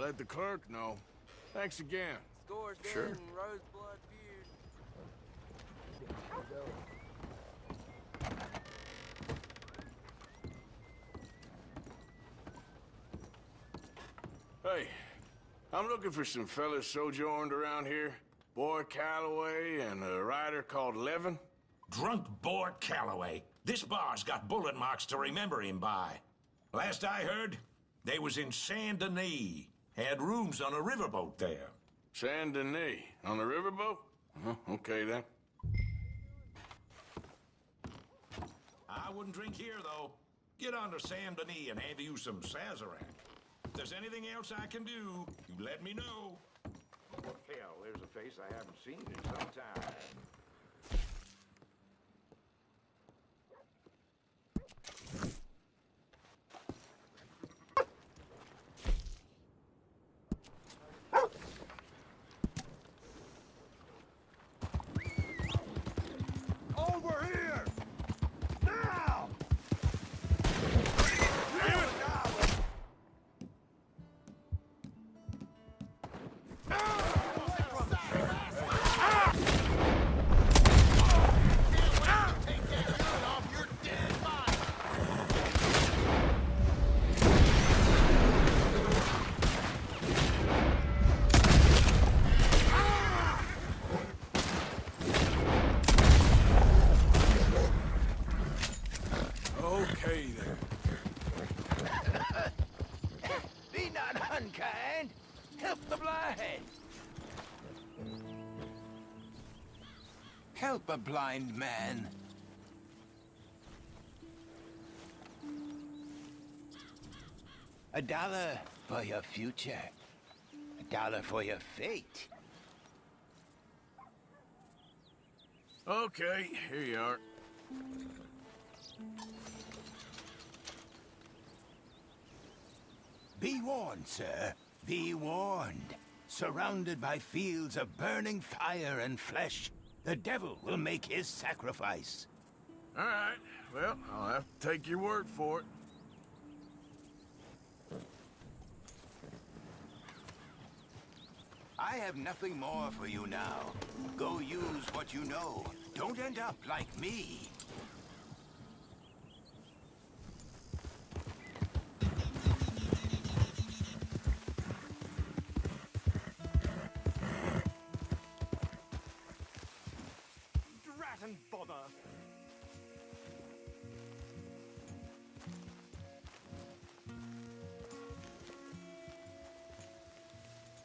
let the clerk know. Thanks again. Scores dead Sure. and Roseblood feud. Hey, I'm looking for some fellas sojourned around here. Boy Calloway and a rider called Levin. Drunk Bort Calloway. This bar's got bullet marks to remember him by. Last I heard, they was in Saint Denis. Had rooms on a riverboat there. Saint Denis. On the riverboat? Okay then. I wouldn't drink here, though. Get on to Saint Denis and have you some Sazerac. If there's anything else I can do, you let me know. Hell, there's a face I haven't seen in some time. Over here! Now! Okay then. Be not unkind. Help the blind. Help a blind man. $1 for your future. $1 for your fate. Okay, here you are. Be warned, sir. Be warned. Surrounded by fields of burning fire and flesh, the devil will make his sacrifice. All right. Well, I'll have to take your word for it. I have nothing more for you now. Go use what you know. Don't end up like me. Drat and bother!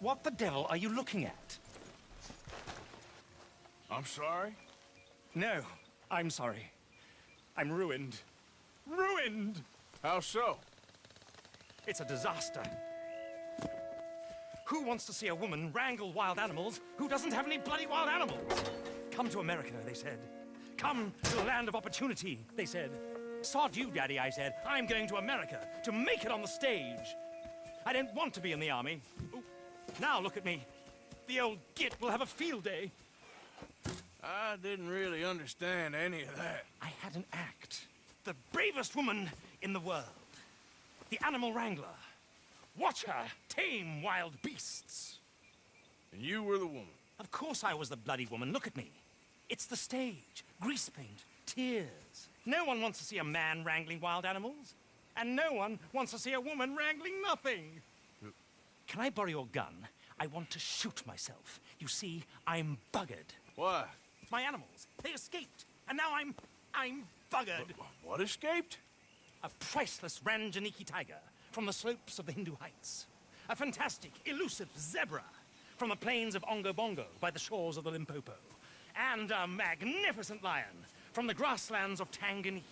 What the devil are you looking at? I'm sorry? No, I'm sorry. I'm ruined. Ruined! How so? It's a disaster. Who wants to see a woman wrangle wild animals who doesn't have any bloody wild animals? Come to America, they said. Come to the land of opportunity, they said. Sod you, Daddy, I said. I'm going to America to make it on the stage. I don't want to be in the army. Ooh. Now look at me. The old git will have a field day. I didn't really understand any of that. I had an act. The bravest woman in the world. The animal wrangler. Watch her tame wild beasts. And you were the woman. Of course I was the bloody woman. Look at me. It's the stage. Grease paint. Tears. No one wants to see a man wrangling wild animals. And no one wants to see a woman wrangling nothing. Can I borrow your gun? I want to shoot myself. You see, I'm buggered. Why? My animals, they escaped. And now I'm buggered. What escaped? A priceless Ranjaniki tiger from the slopes of the Hindu Heights. A fantastic, elusive zebra from the plains of Ongo Bongo by the shores of the Limpopo. And a magnificent lion from the grasslands of Tanganyika.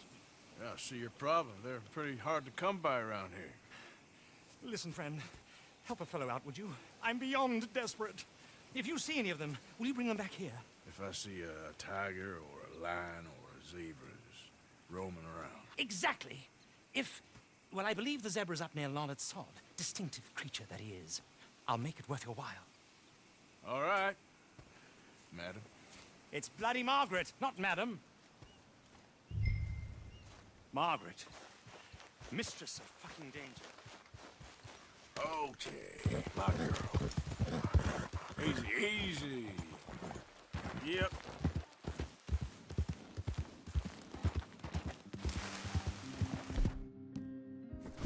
Yeah, I see your problem. They're pretty hard to come by around here. Listen, friend, help a fellow out, would you? I'm beyond desperate. If you see any of them, will you bring them back here? If I see a tiger or a lion or a zebra just roaming around. Exactly. Well, I believe the zebra's up near Larned Sod. Distinctive creature that he is. I'll make it worth your while. All right, madam. It's bloody Margaret, not madam. Margaret. Mistress of fucking danger. Okay, my girl. Easy, easy. Yep.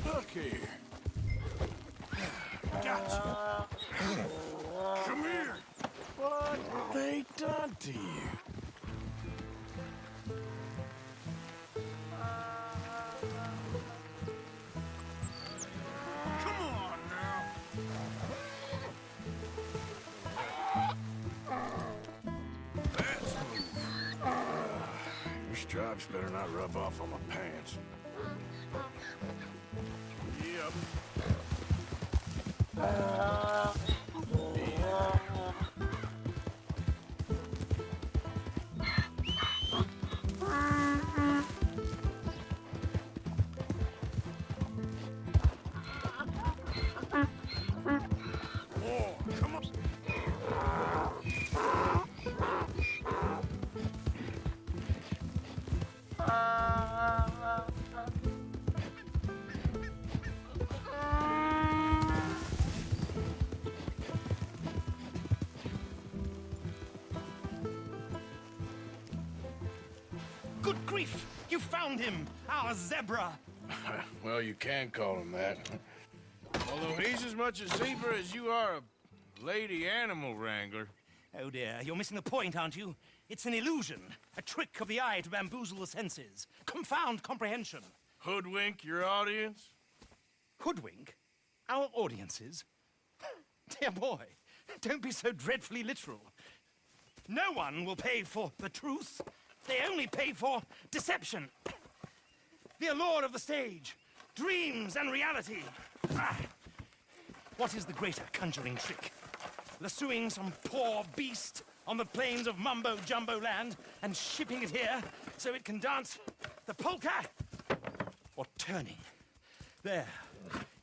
Look here. Gotcha. Come here. What they done to you? Come on now. That's move. Your stripes better not rub off on my pants. Yep. Oh, come on. Good grief! You found him! Our zebra! Well, you can call him that. Although he's as much a zebra as you are a lady animal wrangler. Oh dear, you're missing the point, aren't you? It's an illusion. A trick of the eye to bamboozle the senses. Confound comprehension. Hoodwink your audience? Hoodwink? Our audiences? Dear boy, don't be so dreadfully literal. No one will pay for the truth. They only pay for deception. The allure of the stage, dreams and reality. Ah. What is the greater conjuring trick? Lassoing some poor beast on the plains of mumbo-jumbo land and shipping it here so it can dance the polka? Or turning, there,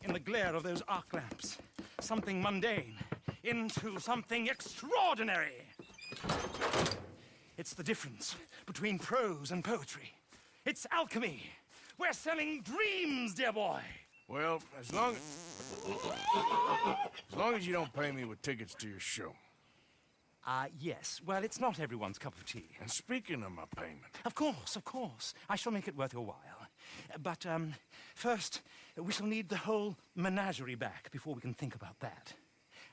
in the glare of those arc lamps, something mundane into something extraordinary? It's the difference between prose and poetry. It's alchemy. We're selling dreams, dear boy. Well, as long as you don't pay me with tickets to your show. Yes. Well, it's not everyone's cup of tea. And speaking of my payment, Of course, of course. I shall make it worth your while. But, first, we shall need the whole menagerie back before we can think about that.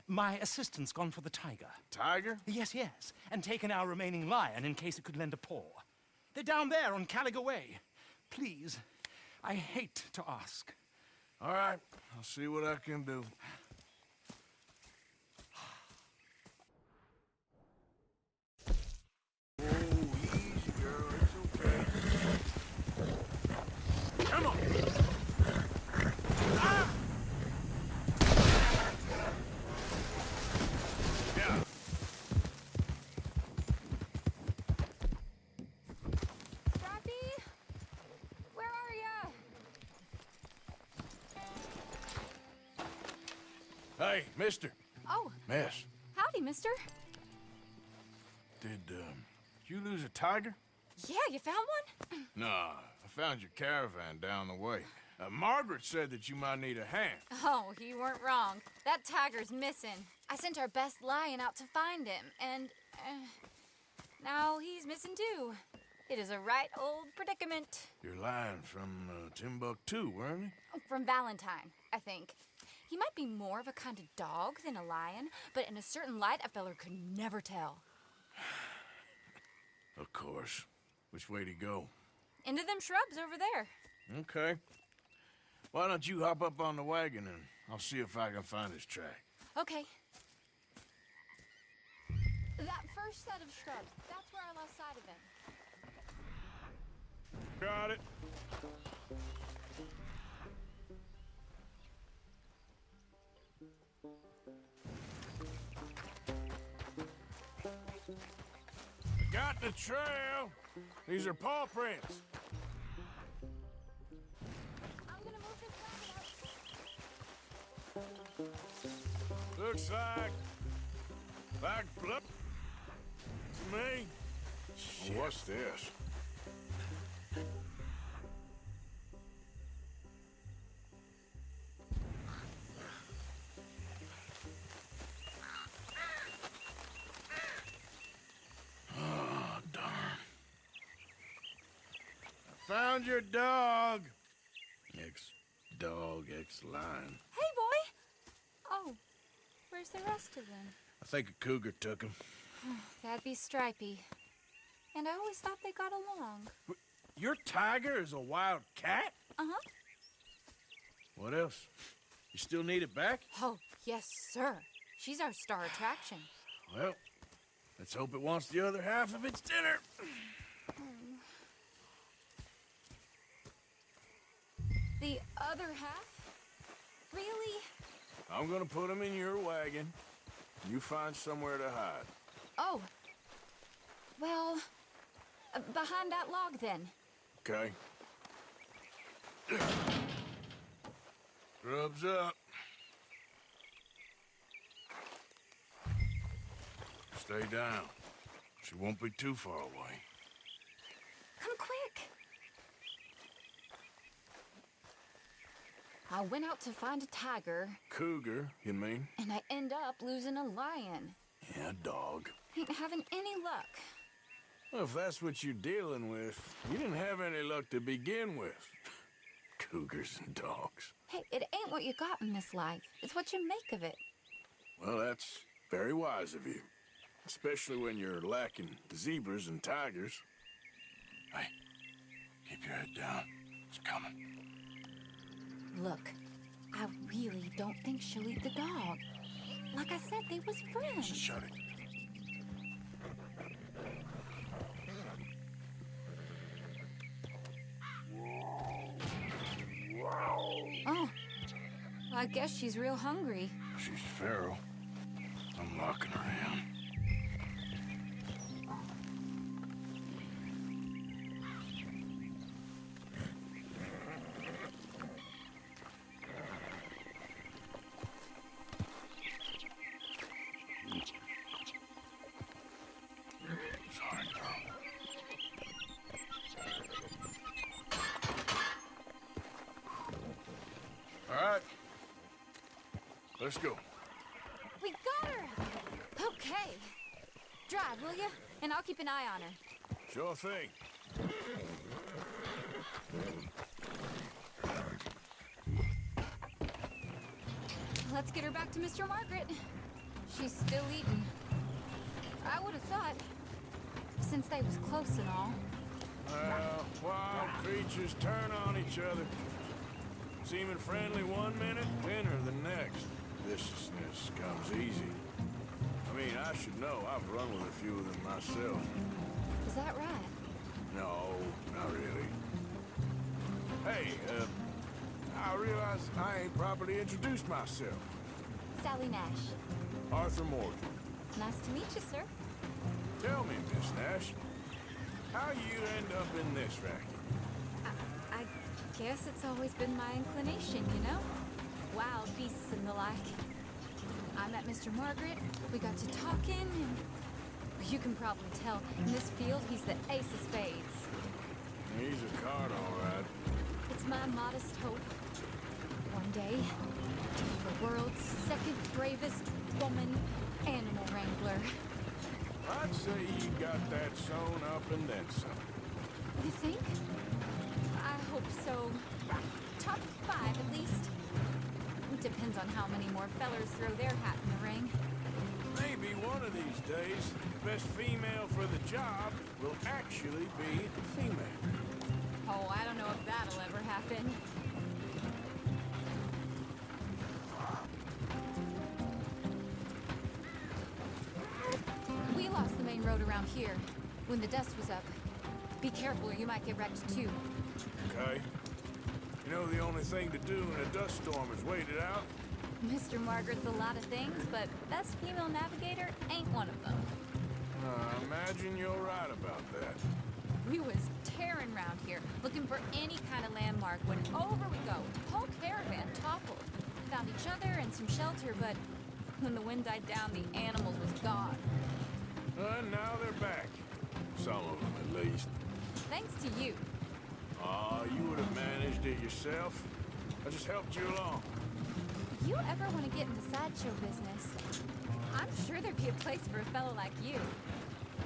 My assistant's gone for the tiger. Tiger? Yes, yes. And taken our remaining lion in case it could lend a paw. They're down there on Caliga Way. Please, I hate to ask. All right, I'll see what I can do. Oh, easy, girl. It's okay. Come on. Ah! Yeah. Scrappy? Where are ya? Hey, mister. Oh, Miss, howdy, mister. did you lose a tiger? Yeah, you found one? Nah, I found your caravan down the way. Margaret said that you might need a hand. Oh, you weren't wrong. That tiger's missing. I sent our best lion out to find him, and now he's missing too. It is a right old predicament. You're lying from Timbuktu, weren't you? From Valentine, I think. He might be more of a kind of dog than a lion, but in a certain light, a feller could never tell. Of course. Which way to go? Into them shrubs over there. Okay. Why don't you hop up on the wagon and I'll see if I can find his track. Okay. That first set of shrubs, that's where I lost sight of him. Got it. Got the trail. These are paw prints. I'm gonna move this wagon up. Looks like blood to me. Shit. What's this? Found your dog. Ex-dog, ex-lion. Hey, boy! Oh, where's the rest of them? I think a cougar took him. That'd be Stripey. And I always thought they got along. Your tiger is a wild cat? Uh-huh. What else? You still need it back? Oh, yes, sir. She's our star attraction. Well, let's hope it wants the other half of its dinner. The other half? Really? I'm gonna put him in your wagon. You find somewhere to hide. Oh. Well, behind that log, then. Okay. Grub's up. Stay down. She won't be too far away. Come quick. I went out to find a tiger, Cougar, you mean? and I end up losing a lion. Yeah, dog. Ain't having any luck. Well, if that's what you're dealing with, you didn't have any luck to begin with. Cougars and dogs. Hey, it ain't what you got in this life. It's what you make of it. Well, that's very wise of you. Especially when you're lacking zebras and tigers. Hey, keep your head down. It's coming. Look, I really don't think she'll eat the dog. Like I said, they was friends. Shut it. Oh, I guess she's real hungry. She's feral. I'm locking her in. Sorry, girl. All right. Let's go. We got her! Okay. Drive, will you? And I'll keep an eye on her. Sure thing. Let's get her back to Mr. Margaret. She's still eating. I would have thought, since they was close and all. Well, wild creatures turn on each other. Seeming friendly one minute, dinner the next. Viciousness comes easy. I mean, I should know. I've run with a few of them myself. Is that right? No, not really. Hey, I realize I ain't properly introduced myself. Sally Nash. Arthur Morgan. Nice to meet you, sir. Tell me, Miss Nash, how you end up in this racket? I guess it's always been my inclination, you know? Wild beasts and the like. I met Mr. Margaret, we got to talking, and you can probably tell, in this field, he's the ace of spades. He's a card, all right. It's my modest hope. One day, to be the world's second bravest woman animal wrangler. I'd say you got that sewn up and then some. You think? I hope so. Top 5, at least. Depends on how many more fellers throw their hat in the ring. Maybe one of these days, the best female for the job will actually be a female. Oh, I don't know if that'll ever happen. We lost the main road around here when the dust was up. Be careful or you might get wrecked too. Okay. You know the only thing to do in a dust storm is wait it out? Mr. Margaret's a lot of things, but best female navigator ain't one of them. I imagine you're right about that. We was tearing around here, looking for any kind of landmark when over we go. Whole caravan toppled. Found each other and some shelter, but when the wind died down, the animals was gone. And now they're back. Some of them, at least. Thanks to you. Aw, you would have managed it yourself. I just helped you along. If you ever want to get in the sideshow business, I'm sure there'd be a place for a fellow like you.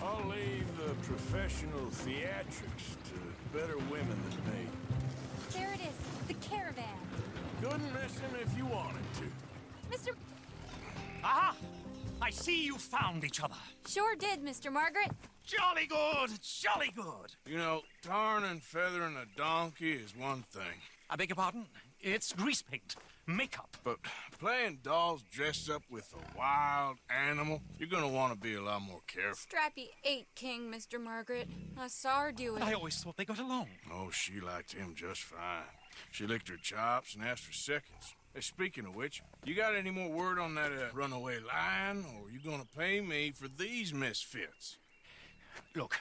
I'll leave the professional theatrics to better women than me. There it is, the caravan. Couldn't miss him if you wanted to. Mr. Aha! I see you found each other. Sure did, Mr. Margaret. Jolly good, jolly good. You know, tarring and feathering a donkey is one thing. I beg your pardon? It's grease paint, makeup. But playing dolls dressed up with a wild animal, you're gonna want to be a lot more careful. Strappy ate King, Mr. Margaret. I saw her do it. I always thought they got along. Oh, she liked him just fine. She licked her chops and asked for seconds. Hey, speaking of which, you got any more word on that runaway lion, or are you gonna pay me for these misfits? Look,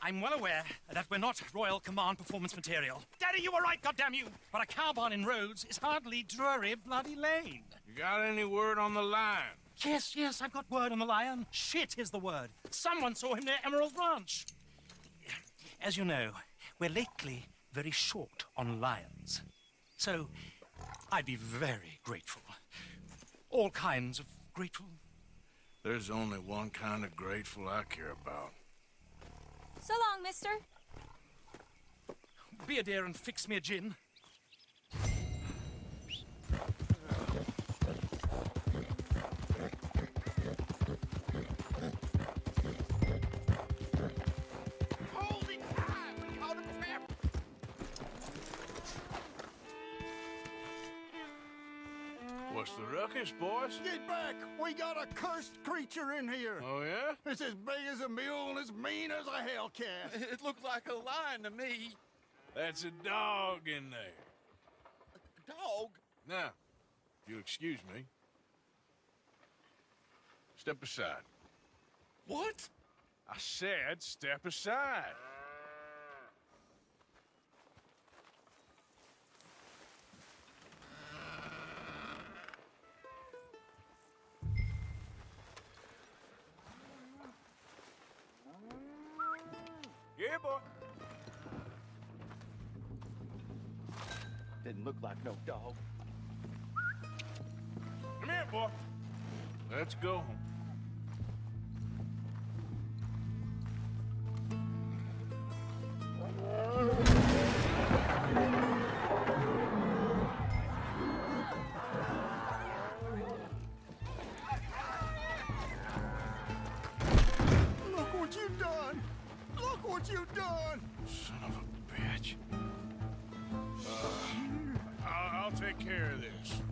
I'm well aware that we're not Royal Command performance material. Daddy, you were right, goddammit you! But a cow barn in Rhodes is hardly Drury Bloody Lane. You got any word on the lion? Yes, I've got word on the lion. Shit is the word. Someone saw him near Emerald Ranch. As you know, we're lately very short on lions. So, I'd be very grateful. All kinds of grateful. There's only one kind of grateful I care about. So long, mister. Be a dear and fix me a gin. Holy time! We caught him trapped! What's the ruckus, boys? Get back! We got a cursed creature in here. Oh, yeah? It's as big as a mule and as mean as a hellcat. It looked like a lion to me. That's a dog in there. Dog? Now, if you'll excuse me. Step aside. What? I said step aside. Yeah, boy. Didn't look like no dog. Come here, boy. Let's go home. Look what you done! Look what you done! Son of a bitch. I'll take care of this.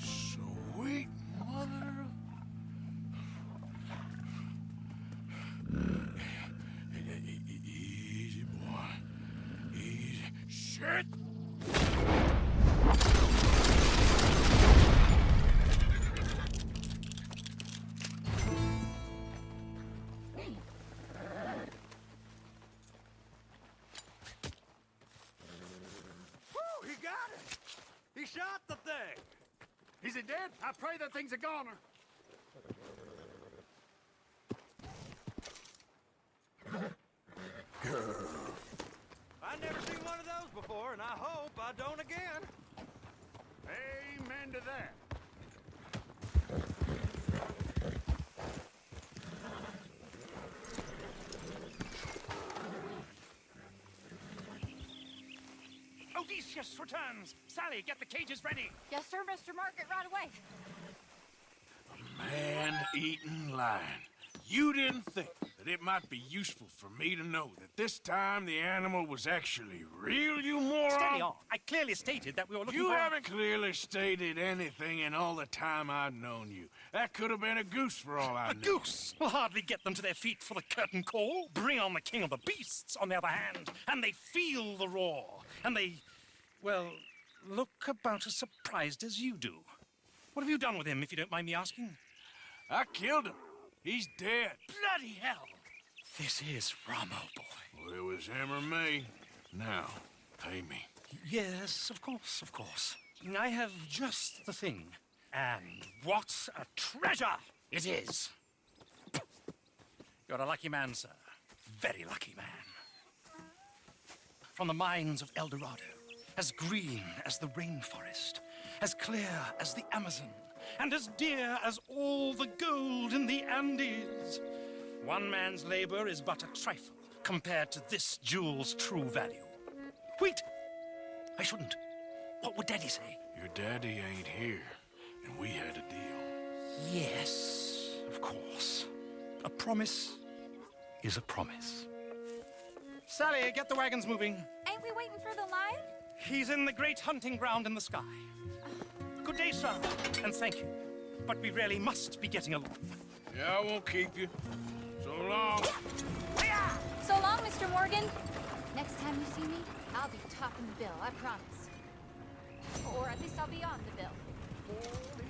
Sweet mother of... Easy, boy. Easy. Shit! Woo, he got it! He shot the thing! Is it dead? I pray that thing's a goner. I've never seen one of those before, and I hope I don't again. Amen to that. Odysseus returns. Sally, get the cages ready. Yes, sir, Mr. Margaret, right away. Man-eating lion. You didn't think that it might be useful for me to know that this time the animal was actually real, you moron? Steady on. I clearly stated that we were looking You for... haven't clearly stated anything in all the time I've known you. That could have been a goose for all I A knew. goose will hardly get them to their feet for the curtain call. Bring on the king of the beasts, on the other hand, and they feel the roar. And they, well, look about as surprised as you do. What have you done with him, if you don't mind me asking? I killed him. He's dead. Bloody hell! This is Ramo, boy. Well, it was him or me. Now, pay me. Yes, of course, of course. I have just the thing. And what a treasure it is! You're a lucky man, sir. Very lucky man. From the mines of El Dorado, as green as the rainforest, as clear as the Amazon, and as dear as all the gold in the Andes. One man's labor is but a trifle compared to this jewel's true value. Wait! I shouldn't. What would Daddy say? Your daddy ain't here, and we had a deal. Yes, of course. A promise is a promise. Sally, get the wagons moving. Ain't we waiting for the lion? He's in the great hunting ground in the sky. Good day, sir, and thank you. But we really must be getting along. Yeah, I won't keep you. So long. So long, Mr. Morgan. Next time you see me, I'll be topping the bill, I promise. Or at least I'll be on the bill.